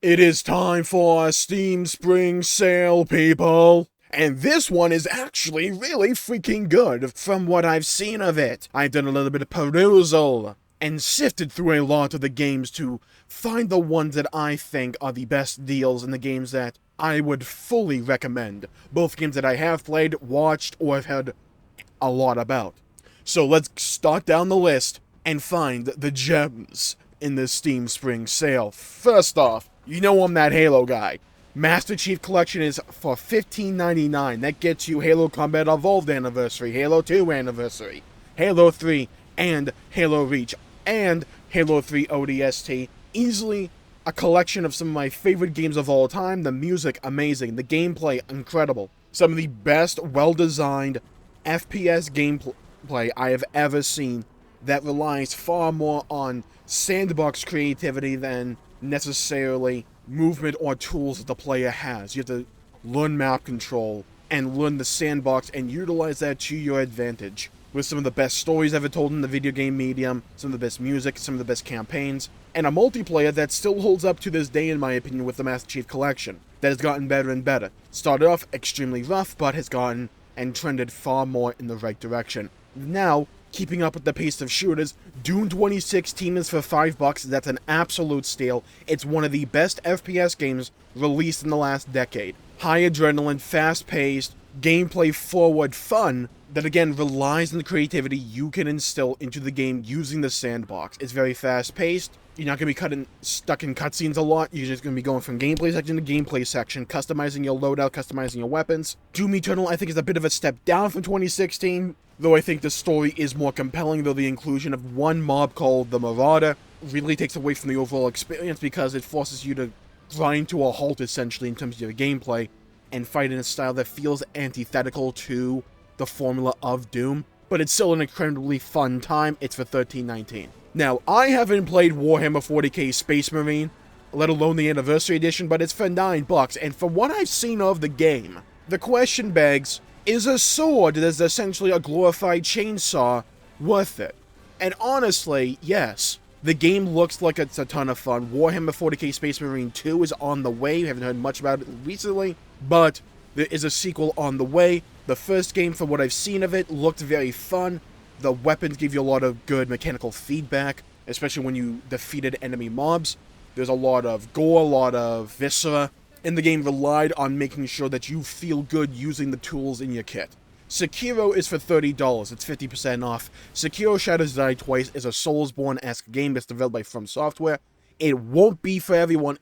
It is time for a Steam Spring Sale, people! And this one is actually really freaking good from what I've seen of it. I've done a little bit of perusal and sifted through a lot of the games to find the ones that I think are the best deals and the games that I would fully recommend. Both games that I have played, watched, or have heard a lot about. So let's start down the list and find the gems in this Steam Spring Sale. First off, you know I'm that Halo guy. Master Chief Collection is for $15.99. That gets you Halo Combat Evolved Anniversary, Halo 2 Anniversary, Halo 3, and Halo Reach, and Halo 3 ODST. Easily a collection of some of my favorite games of all time. The music, amazing. The gameplay, incredible. Some of the best, well-designed FPS gameplay I have ever seen that relies far more on sandbox creativity than necessarily movement or tools that the player has. You have to learn map control and learn the sandbox and utilize that to your advantage. With some of the best stories ever told in the video game medium, some of the best music, some of the best campaigns, and a multiplayer that still holds up to this day in my opinion with the Master Chief Collection, that has gotten better and better. Started off extremely rough, but has gotten and trended far more in the right direction. Now, keeping up with the pace of shooters, Doom 2016 is for $5. That's an absolute steal. It's one of the best FPS games released in the last decade. High adrenaline, fast-paced, gameplay-forward fun that again relies on the creativity you can instill into the game using the sandbox. It's very fast-paced. You're not going to be stuck in cutscenes a lot. You're just going to be going from gameplay section to gameplay section, customizing your loadout, customizing your weapons. Doom Eternal, I think, is a bit of a step down from 2016, though I think the story is more compelling, though the inclusion of one mob called the Marauder really takes away from the overall experience because it forces you to grind to a halt, essentially, in terms of your gameplay, and fight in a style that feels antithetical to the formula of Doom, but it's still an incredibly fun time. It's for $13.19. Now, I haven't played Warhammer 40k Space Marine, let alone the Anniversary Edition, but it's for $9, and from what I've seen of the game, the question begs, is a sword that is essentially a glorified chainsaw worth it? And honestly, yes. The game looks like it's a ton of fun. Warhammer 40k Space Marine 2 is on the way. We haven't heard much about it recently, but there is a sequel on the way. The first game, from what I've seen of it, looked very fun. The weapons give you a lot of good mechanical feedback, especially when you defeated enemy mobs. There's a lot of gore, a lot of viscera, and the game relied on making sure that you feel good using the tools in your kit. Sekiro is for $30, it's 50% off. Sekiro Shadows Die Twice is a Soulsborne-esque game that's developed by From Software. It won't be for everyone,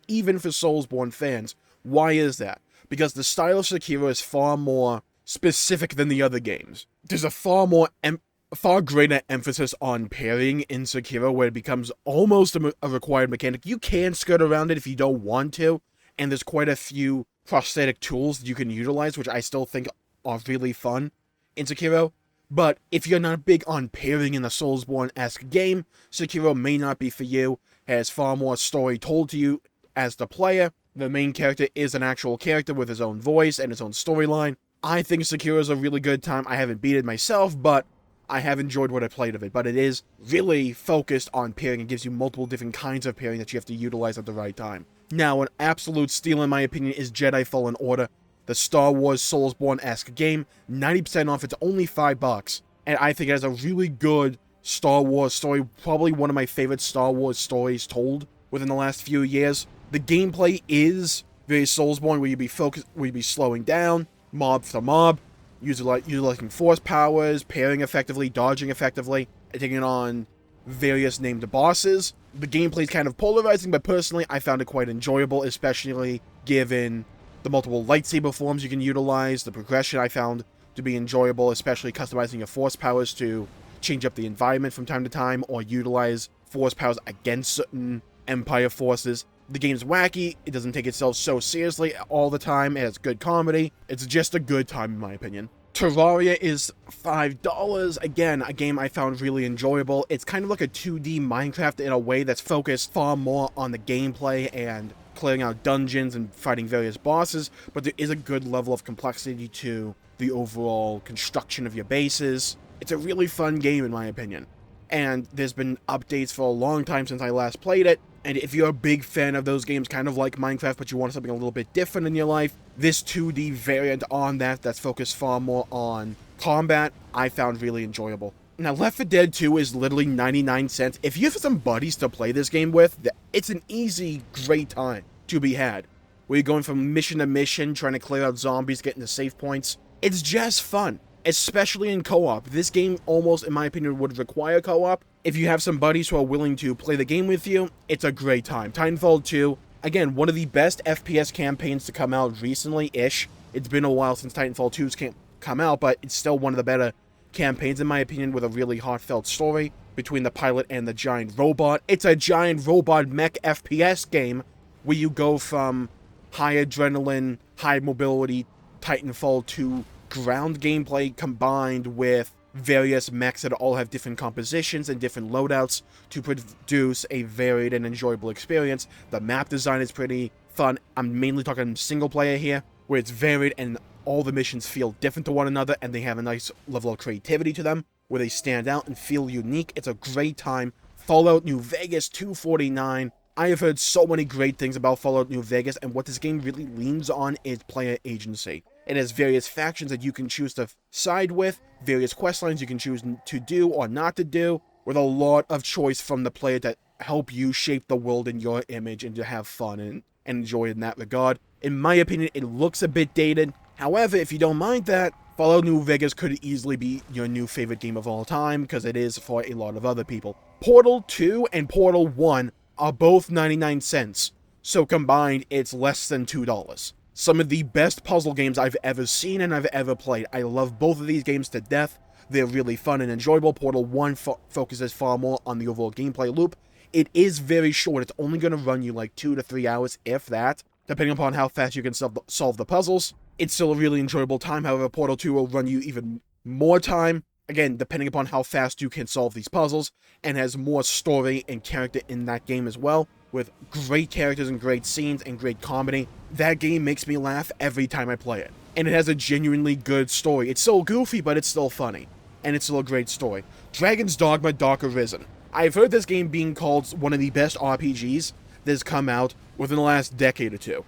even for Soulsborne fans. Why is that? Because the style of Sekiro is far more specific than the other games. There's a far greater emphasis on parrying in Sekiro, where it becomes almost a required mechanic. You can skirt around it if you don't want to, and there's quite a few prosthetic tools that you can utilize, which I still think are really fun in Sekiro. But if you're not big on parrying in a Soulsborne-esque game, Sekiro may not be for you. It has far more story told to you as the player. The main character is an actual character with his own voice and his own storyline. I think Sekiro is a really good time. I haven't beat it myself, but I have enjoyed what I played of it. But it is really focused on parrying. It gives you multiple different kinds of parrying that you have to utilize at the right time. Now, an absolute steal in my opinion is Jedi Fallen Order, the Star Wars Soulsborne-esque game. 90% off, it's only $5. And I think it has a really good Star Wars story, probably one of my favorite Star Wars stories told within the last few years. The gameplay is very Soulsborne, where you'd be slowing down, mob for mob, utilizing force powers, parrying effectively, dodging effectively, and taking on various named bosses. The gameplay is kind of polarizing, but personally, I found it quite enjoyable, especially given the multiple lightsaber forms you can utilize. The progression I found to be enjoyable, especially customizing your force powers to change up the environment from time to time, or utilize force powers against certain Empire forces. The game's wacky, it doesn't take itself so seriously all the time, it has good comedy. It's just a good time in my opinion. Terraria is $5. Again, a game I found really enjoyable. It's kind of like a 2D Minecraft in a way that's focused far more on the gameplay and clearing out dungeons and fighting various bosses, but there is a good level of complexity to the overall construction of your bases. It's a really fun game in my opinion. and there's been updates for a long time since I last played it. And if you're a big fan of those games, kind of like Minecraft, but you want something a little bit different in your life, this 2D variant on that's focused far more on combat, I found really enjoyable. Now, Left 4 Dead 2 is literally 99 cents. If you have some buddies to play this game with, it's an easy, great time to be had. Where you're going from mission to mission, trying to clear out zombies, getting to save points. It's just fun, especially in co-op. This game almost, in my opinion, would require co-op. If you have some buddies who are willing to play the game with you, it's a great time. Titanfall 2, again, one of the best FPS campaigns to come out recently-ish. It's been a while since Titanfall 2's come out, but it's still one of the better campaigns, in my opinion, with a really heartfelt story between the pilot and the giant robot. It's a giant robot mech FPS game where you go from high adrenaline, high mobility Titanfall 2 ground gameplay combined with various mechs that all have different compositions and different loadouts to produce a varied and enjoyable experience. The map design is pretty fun. I'm mainly talking single player here, where it's varied and all the missions feel different to one another and they have a nice level of creativity to them, where they stand out and feel unique. It's a great time. Fallout New Vegas 249. I have heard so many great things about Fallout New Vegas, and what this game really leans on is player agency. It has various factions that you can choose to side with, various quest lines you can choose to do or not to do, with a lot of choice from the player to help you shape the world in your image and to have fun and enjoy it in that regard. In my opinion, it looks a bit dated. However, if you don't mind that, Fallout New Vegas could easily be your new favorite game of all time, because it is for a lot of other people. Portal 2 and Portal 1 are both 99 cents, so combined, it's less than $2. Some of the best puzzle games I've ever seen and I've ever played. I love both of these games to death. They're really fun and enjoyable. Portal 1 focuses far more on the overall gameplay loop. It is very short. It's only going to run you like 2 to 3 hours, if that, depending upon how fast you can solve the puzzles. It's still a really enjoyable time. However, Portal 2 will run you even more time, again, depending upon how fast you can solve these puzzles, and has more story and character in that game as well, with great characters and great scenes and great comedy. That game makes me laugh every time I play it. And it has a genuinely good story. It's still goofy, but it's still funny. And it's still a great story. Dragon's Dogma Dark Arisen. I've heard this game being called one of the best RPGs that's come out within the last decade or two.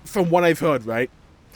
From what I've heard, right?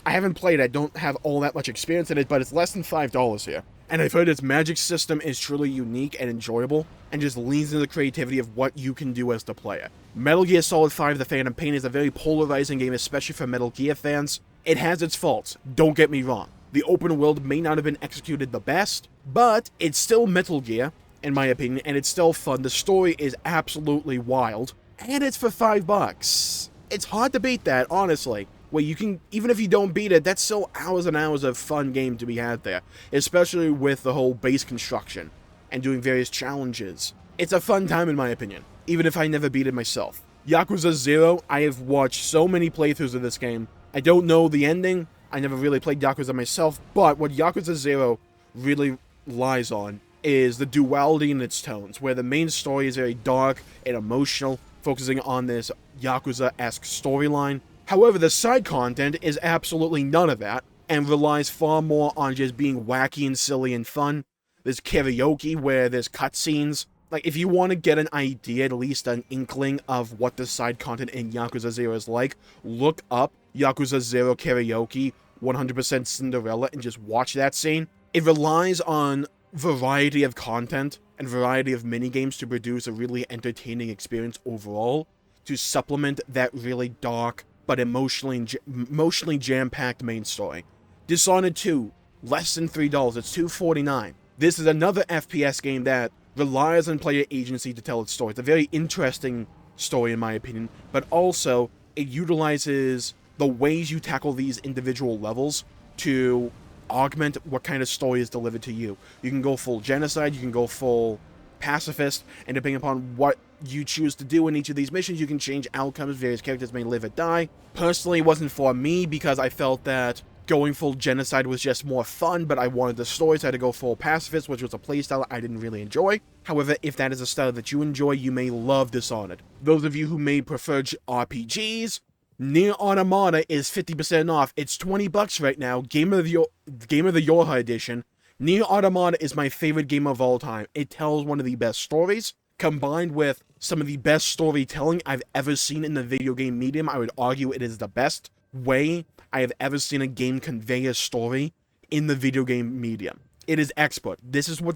I haven't played it, I don't have all that much experience in it, but it's less than $5 here. And I've heard its magic system is truly unique and enjoyable, and just leans into the creativity of what you can do as the player. Metal Gear Solid 5 The Phantom Pain is a very polarizing game, especially for Metal Gear fans. It has its faults, don't get me wrong. The open world may not have been executed the best, but it's still Metal Gear, in my opinion, and it's still fun. The story is absolutely wild, and it's for $5. It's hard to beat that, honestly. Where you can, even if you don't beat it, that's still hours and hours of fun game to be had there. Especially with the whole base construction and doing various challenges. It's a fun time in my opinion, even if I never beat it myself. Yakuza 0, I have watched so many playthroughs of this game. I don't know the ending, I never really played Yakuza myself, but what Yakuza 0 really lies on is the duality in its tones, where the main story is very dark and emotional, focusing on this Yakuza-esque storyline. However, the side content is absolutely none of that, and relies far more on just being wacky and silly and fun. There's karaoke, where there's cutscenes. Like, if you want to get an idea, at least an inkling of what the side content in Yakuza 0 is like, look up Yakuza 0 karaoke, 100% Cinderella, and just watch that scene. It relies on variety of content and variety of minigames to produce a really entertaining experience overall, to supplement that really dark, but emotionally jam-packed main story. Dishonored 2, less than $3, it's $2.49. This is another FPS game that relies on player agency to tell its story. It's a very interesting story in my opinion, but also it utilizes the ways you tackle these individual levels to augment what kind of story is delivered to you. You can go full genocide, you can go full pacifist, and depending upon what you choose to do in each of these missions, you can change outcomes. Various characters may live or die. Personally, it wasn't for me because I felt that going full genocide was just more fun, but I wanted the story, so I had to go full pacifist, which was a playstyle I didn't really enjoy. However, if that is a style that you enjoy, you may love Dishonored. Those of you who may prefer RPGs, Nier Automata is 50% off. It's $20 right now. Game of the Yorha edition Nier Automata is my favorite game of all time. It tells one of the best stories, combined with some of the best storytelling I've ever seen in the video game medium. I would argue it is the best way I have ever seen a game convey a story in the video game medium. It is expert. This is what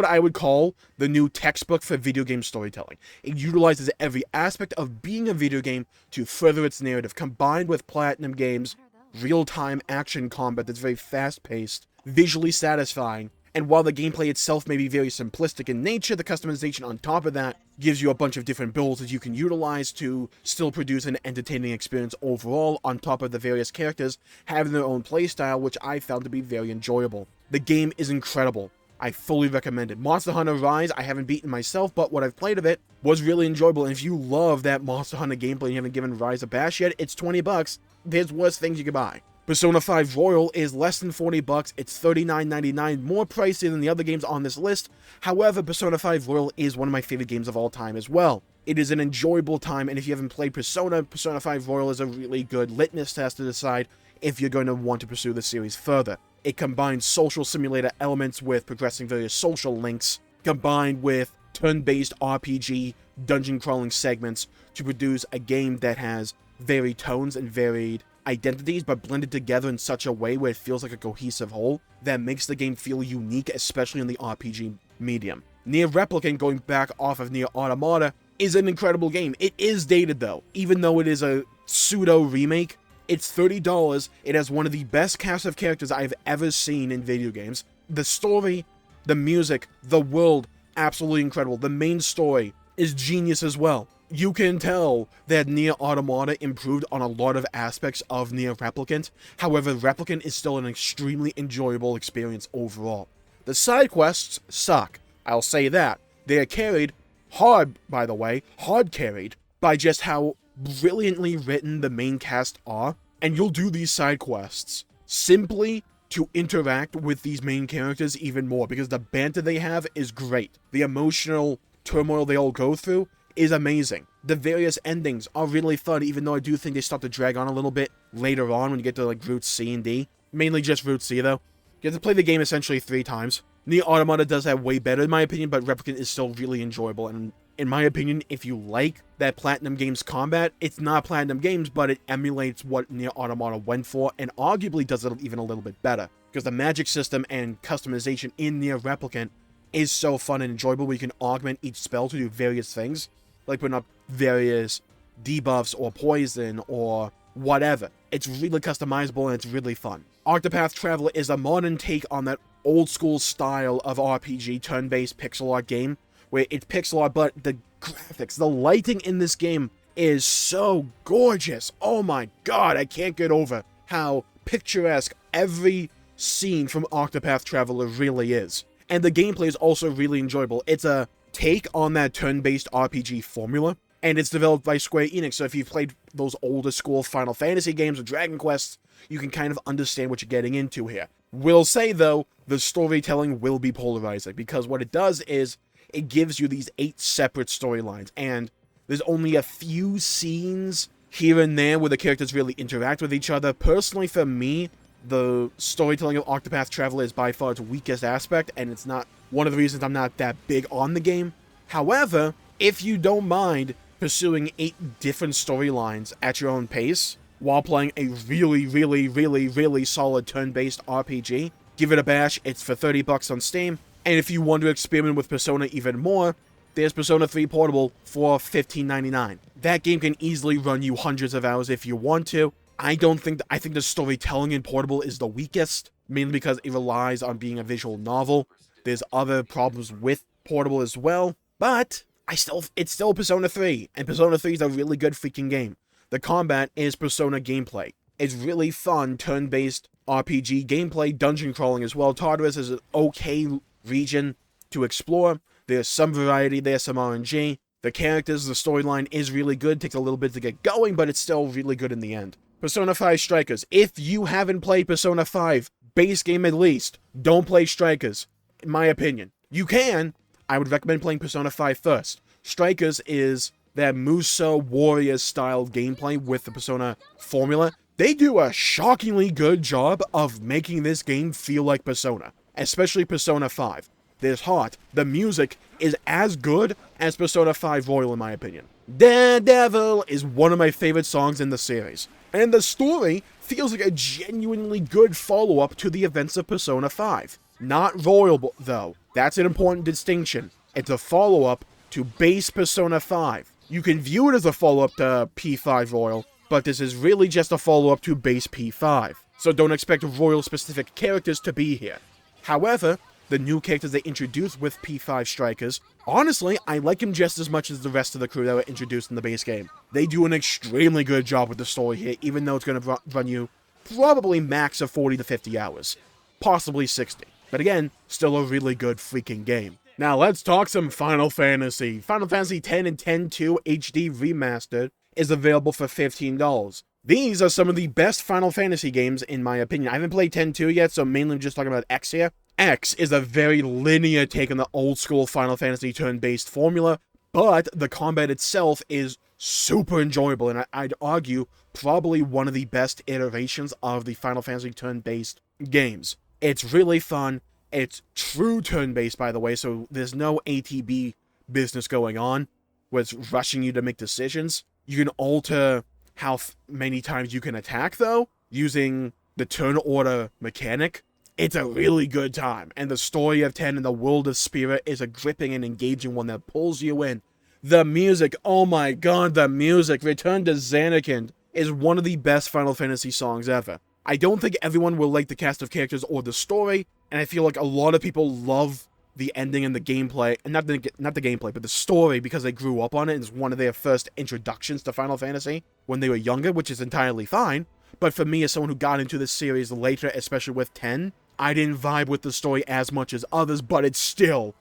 I would call the new textbook for video game storytelling. It utilizes every aspect of being a video game to further its narrative, combined with Platinum Games' real-time action combat that's very fast-paced, visually satisfying, and while the gameplay itself may be very simplistic in nature, the customization on top of that gives you a bunch of different builds that you can utilize to still produce an entertaining experience overall, on top of the various characters having their own playstyle, which I found to be very enjoyable. The game is incredible. I fully recommend it. Monster Hunter Rise, I haven't beaten myself, but what I've played of it was really enjoyable, and if you love that Monster Hunter gameplay and you haven't given Rise a bash yet, it's $20. There's worse things you could buy. Persona 5 Royal is less than $40, it's $39.99, more pricey than the other games on this list. However, Persona 5 Royal is one of my favorite games of all time as well. It is an enjoyable time, and if you haven't played Persona 5 Royal is a really good litmus test to decide if you're going to want to pursue the series further. It combines social simulator elements with progressing various social links, combined with turn-based RPG dungeon crawling segments to produce a game that has varied tones and varied identities, but blended together in such a way where it feels like a cohesive whole that makes the game feel unique, especially in the RPG medium. Nier Replicant, going back off of Nier Automata, is an incredible game. It is dated though, even though it is a pseudo remake. It's $30, it has one of the best cast of characters I've ever seen in video games. The story, the music, the world, absolutely incredible. The main story is genius as well. You can tell that Nier Automata improved on a lot of aspects of Nier Replicant. However, Replicant is still an extremely enjoyable experience overall. The side quests suck, I'll say that. They are carried hard, by the way, hard carried, by just how brilliantly written the main cast are, and you'll do these side quests simply to interact with these main characters even more, because the banter they have is great. The emotional turmoil they all go through is amazing. The various endings are really fun, even though I do think they start to drag on a little bit later on when you get to like Route C and D. Mainly just Route C though. You have to play the game essentially 3 times. Nier Automata does that way better in my opinion, but Replicant is still really enjoyable, and in my opinion, if you like that Platinum Games combat, it's not Platinum Games, but it emulates what Nier Automata went for, and arguably does it even a little bit better. Because the magic system and customization in Nier Replicant is so fun and enjoyable, where you can augment each spell to do various things, like putting up various debuffs or poison or whatever. It's really customizable and it's really fun. Octopath Traveler is a modern take on that old school style of RPG turn-based pixel art game, where it's pixel art, but the graphics, the lighting in this game is so gorgeous. Oh my god, I can't get over how picturesque every scene from Octopath Traveler really is. And the gameplay is also really enjoyable. It's a take on that turn-based RPG formula, and it's developed by Square Enix, so if you've played those older school Final Fantasy games or Dragon Quests, you can kind of understand what you're getting into here. Will say, though, the storytelling will be polarizing, because what it does is it gives you these 8 separate storylines, and there's only a few scenes here and there where the characters really interact with each other. Personally, for me, the storytelling of Octopath Traveler is by far its weakest aspect, and it's not one of the reasons I'm not that big on the game. However, if you don't mind pursuing 8 different storylines at your own pace, while playing a really solid turn-based RPG, give it a bash. It's for $30 on Steam. And if you want to experiment with Persona even more, there's Persona 3 Portable for $15.99. That game can easily run you hundreds of hours if you want to. I think the storytelling in Portable is the weakest, mainly because it relies on being a visual novel. There's other problems with Portable as well, but it's still Persona 3, and Persona 3 is a really good freaking game. The combat is Persona gameplay. It's really fun, turn-based RPG gameplay, dungeon crawling as well. Tartarus is an okay region to explore. There's some variety, there's some RNG. The characters, the storyline is really good. Takes a little bit to get going, but it's still really good in the end. Persona 5 Strikers. If you haven't played Persona 5, base game at least, don't play Strikers, in my opinion. You can. I would recommend playing Persona 5 first. Strikers is that Musou Warriors style gameplay with the Persona formula. They do a shockingly good job of making this game feel like Persona, especially Persona 5. This heart, the music is as good as Persona 5 Royal in my opinion. Daredevil is one of my favorite songs in the series, and the story feels like a genuinely good follow-up to the events of Persona 5. Not Royal though, that's an important distinction. It's a follow-up to base Persona 5. You can view it as a follow-up to P5 Royal, but this is really just a follow-up to base P5, so don't expect Royal-specific characters to be here. However, the new characters they introduced with P5 Strikers, honestly, I like them just as much as the rest of the crew that were introduced in the base game. They do an extremely good job with the story here, even though it's going to run you probably max of 40 to 50 hours. Possibly 60. But again, still a really good freaking game. Now let's talk some Final Fantasy. Final Fantasy X and X-2 HD Remastered is available for $15. These are some of the best Final Fantasy games in my opinion. I haven't played X-2 yet, so mainly I'm just talking about X here. X is a very linear take on the old school Final Fantasy turn-based formula, but the combat itself is super enjoyable, and I'd argue probably one of the best iterations of the Final Fantasy turn-based games. It's really fun. It's true turn-based, by the way, so there's no ATB business going on where it's rushing you to make decisions. You can alter how many times you can attack, though, using the turn order mechanic. It's a really good time, and the story of 10 and the world of Spirit is a gripping and engaging one that pulls you in. The music, oh my god, the music, Return to Zanarkand is one of the best Final Fantasy songs ever. I don't think everyone will like the cast of characters or the story, and I feel like a lot of people love the ending and the gameplay, and not the gameplay, but the story, because they grew up on it, and it's one of their first introductions to Final Fantasy when they were younger, which is entirely fine. But for me, as someone who got into this series later, especially with 10, I didn't vibe with the story as much as others, but it's still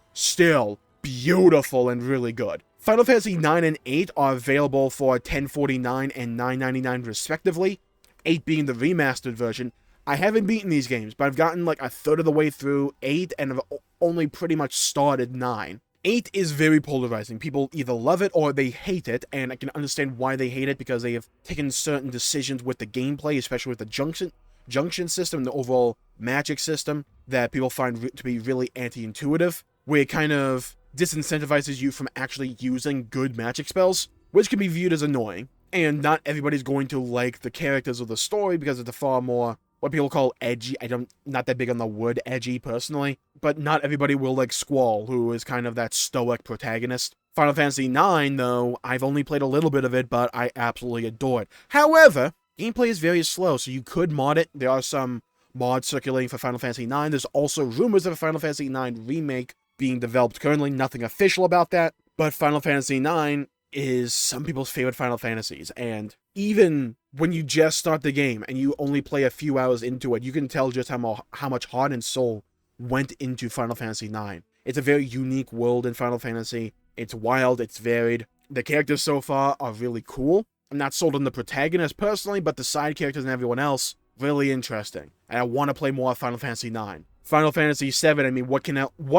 beautiful and really good. Final Fantasy 9 and 8 are available for $10.49 and $9.99 respectively, 8 being the remastered version. I haven't beaten these games, but I've gotten like a third of the way through 8 and have only pretty much started 9. 8 is very polarizing. People either love it or they hate it, and I can understand why they hate it because they have taken certain decisions with the gameplay, especially with the junction system and the overall magic system that people find to be really anti-intuitive, where it kind of disincentivizes you from actually using good magic spells, which can be viewed as annoying. And not everybody's going to like the characters or the story because it's a far more what people call edgy. Not that big on the word edgy personally, but not everybody will like Squall, who is kind of that stoic protagonist. Final Fantasy IX, though, I've only played a little bit of it, but I absolutely adore it. However, gameplay is very slow, so you could mod it. There are some mods circulating for Final Fantasy IX. There's also rumors of a Final Fantasy IX remake being developed currently. Nothing official about that, but Final Fantasy IX is some people's favorite Final Fantasies, and even when you just start the game and you only play a few hours into it, you can tell just how much heart and soul went into Final Fantasy IX. It's a very unique world in Final Fantasy. It's wild, it's varied. The characters so far are really cool. I'm not sold on the protagonist personally, but the side characters and everyone else, really interesting. And I want to play more of Final Fantasy IX. Final Fantasy VII, I mean, what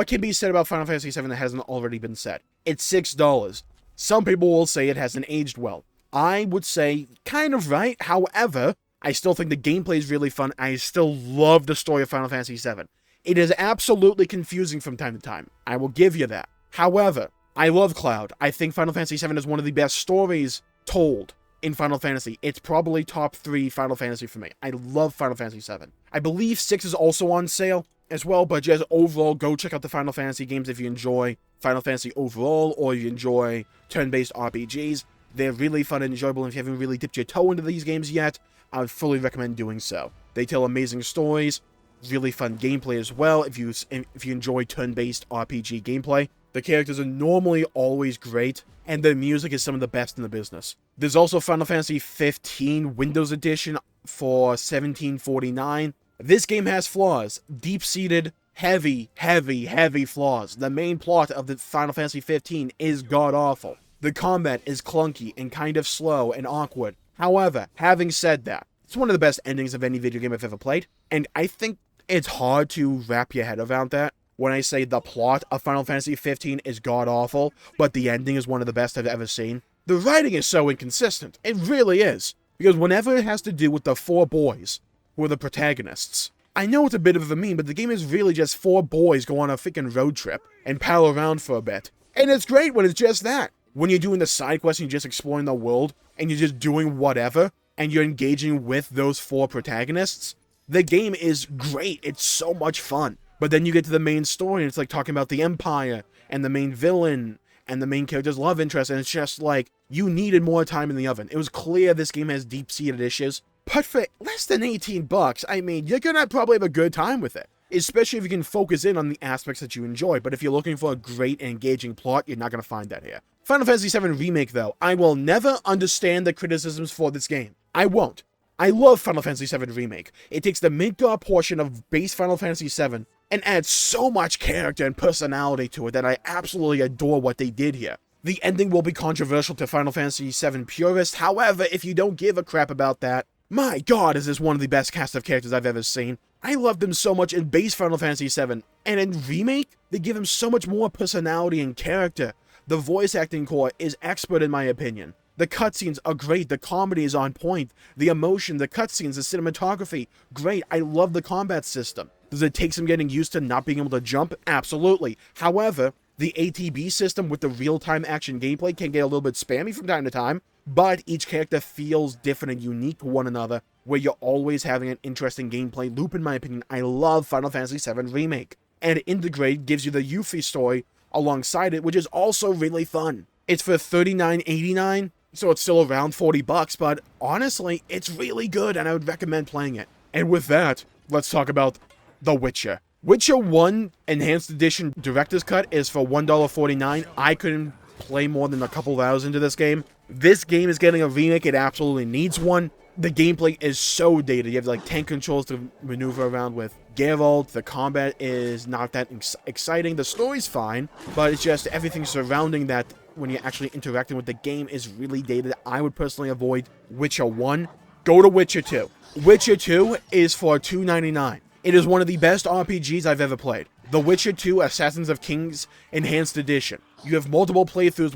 can be said about Final Fantasy VII that hasn't already been said? It's $6. Some people will say it hasn't aged well. I would say kind of right. However, I still think the gameplay is really fun. I still love the story of Final Fantasy VII. It is absolutely confusing from time to time. I will give you that. However, I love Cloud. I think Final Fantasy VII is one of the best stories told in Final Fantasy. It's probably top 3 Final Fantasy for me. I love Final Fantasy VII. I believe 6 is also on sale as well, but just overall, go check out the Final Fantasy games if you enjoy Final Fantasy overall, or you enjoy turn-based RPGs. They're really fun and enjoyable, and if you haven't really dipped your toe into these games yet, I would fully recommend doing so. They tell amazing stories, really fun gameplay as well, if you enjoy turn-based RPG gameplay. The characters are normally always great, and the music is some of the best in the business. There's also Final Fantasy 15 Windows Edition for $17.49. This game has flaws. Deep-seated, heavy flaws. The main plot of the Final Fantasy 15 is god-awful. The combat is clunky and kind of slow and awkward. However, having said that, it's one of the best endings of any video game I've ever played, and I think it's hard to wrap your head around that when I say the plot of Final Fantasy 15 is god-awful, but the ending is one of the best I've ever seen. The writing is so inconsistent. It really is. Because whenever it has to do with the 4 boys who are the protagonists, I know it's a bit of a meme, but the game is really just 4 boys go on a freaking road trip and pal around for a bit. And it's great when it's just that. When you're doing the side quests and you're just exploring the world, and you're just doing whatever, and you're engaging with those 4 protagonists, the game is great. It's so much fun. But then you get to the main story, and it's like talking about the Empire, and the main villain, and the main character's love interest, and it's just like, you needed more time in the oven. It was clear this game has deep-seated issues, but for less than $18, I mean, you're gonna probably have a good time with it. Especially if you can focus in on the aspects that you enjoy, but if you're looking for a great and engaging plot, you're not gonna find that here. Final Fantasy VII Remake, though, I will never understand the criticisms for this game. I won't. I love Final Fantasy VII Remake. It takes the Midgar portion of base Final Fantasy VII and adds so much character and personality to it that I absolutely adore what they did here. The ending will be controversial to Final Fantasy VII purists, however, if you don't give a crap about that, my god, is this one of the best cast of characters I've ever seen. I loved them so much in base Final Fantasy VII, and in Remake, they give him so much more personality and character. The voice acting core is expert in my opinion. The cutscenes are great, the comedy is on point, the emotion, the cutscenes, the cinematography, great. I love the combat system. Does it take some getting used to not being able to jump? Absolutely. However, the ATB system with the real-time action gameplay can get a little bit spammy from time to time, but each character feels different and unique to one another, where you're always having an interesting gameplay loop in my opinion. I love Final Fantasy VII Remake. And Integrate gives you the Yuffie story alongside it, which is also really fun. It's for $39.89, so it's still around $40, but honestly, it's really good and I would recommend playing it. And with that, let's talk about The Witcher. Witcher 1 Enhanced Edition Director's Cut is for $1.49. I couldn't play more than a couple hours into this game. This game is getting a remake, it absolutely needs one. The gameplay is so dated. You have like tank controls to maneuver around with Geralt. The combat is not that exciting. The story's fine, but it's just everything surrounding that when you're actually interacting with the game is really dated. I would personally avoid Witcher 1. Go to Witcher 2. Witcher 2 is for $2.99. It is one of the best RPGs I've ever played. The Witcher 2 Assassins of Kings Enhanced Edition. You have multiple playthroughs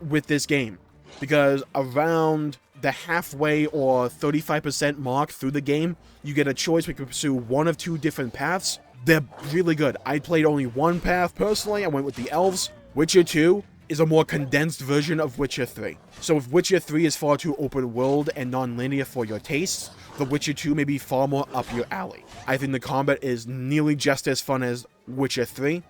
with this game, because around the halfway or 35% mark through the game, you get a choice. We can pursue one of 2 different paths. They're really good. I played only one path personally. I went with the elves. Witcher 2 is a more condensed version of Witcher 3. So if Witcher 3 is far too open world and non-linear for your tastes, The Witcher 2 may be far more up your alley. I think the combat is nearly just as fun as Witcher 3,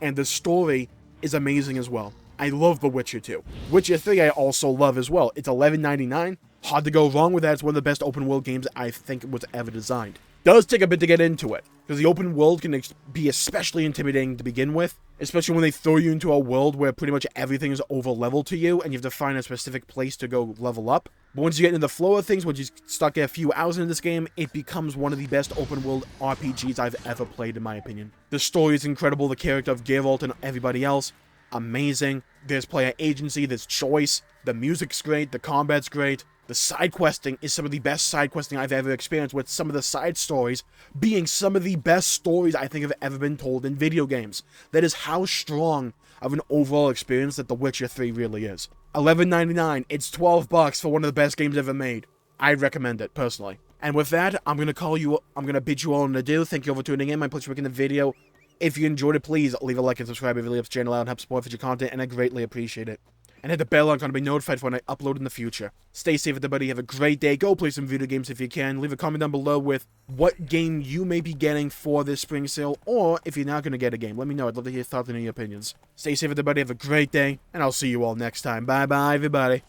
and the story is amazing as well. I love The Witcher 2. Witcher 3 I also love as well. It's $11.99. Hard to go wrong with that. It's one of the best open world games I think was ever designed. Does take a bit to get into it, because the open world can be especially intimidating to begin with, especially when they throw you into a world where pretty much everything is over leveled to you and you have to find a specific place to go level up. But once you get into the flow of things, once you stuck a few hours into this game, it becomes one of the best open world RPGs I've ever played in my opinion. The story is incredible, the character of Geralt and everybody else, amazing. There's player agency, there's choice, the music's great, the combat's great. The side questing is some of the best side questing I've ever experienced, with some of the side stories being some of the best stories I think have ever been told in video games. That is how strong of an overall experience that The Witcher 3 really is. $11.99, it's $12 for one of the best games ever made. I recommend it, personally. And with that, I'm going to bid you all an adieu. Thank you all for tuning in. My pleasure making the video. If you enjoyed it, please leave a like and subscribe. It really helps the channel out and helps support future content, and I greatly appreciate it. And hit the bell icon to be notified for when I upload in the future. Stay safe, everybody. Have a great day. Go play some video games if you can. Leave a comment down below with what game you may be getting for this spring sale, or if you're not going to get a game. Let me know. I'd love to hear your thoughts and your opinions. Stay safe, everybody. Have a great day, and I'll see you all next time. Bye-bye, everybody.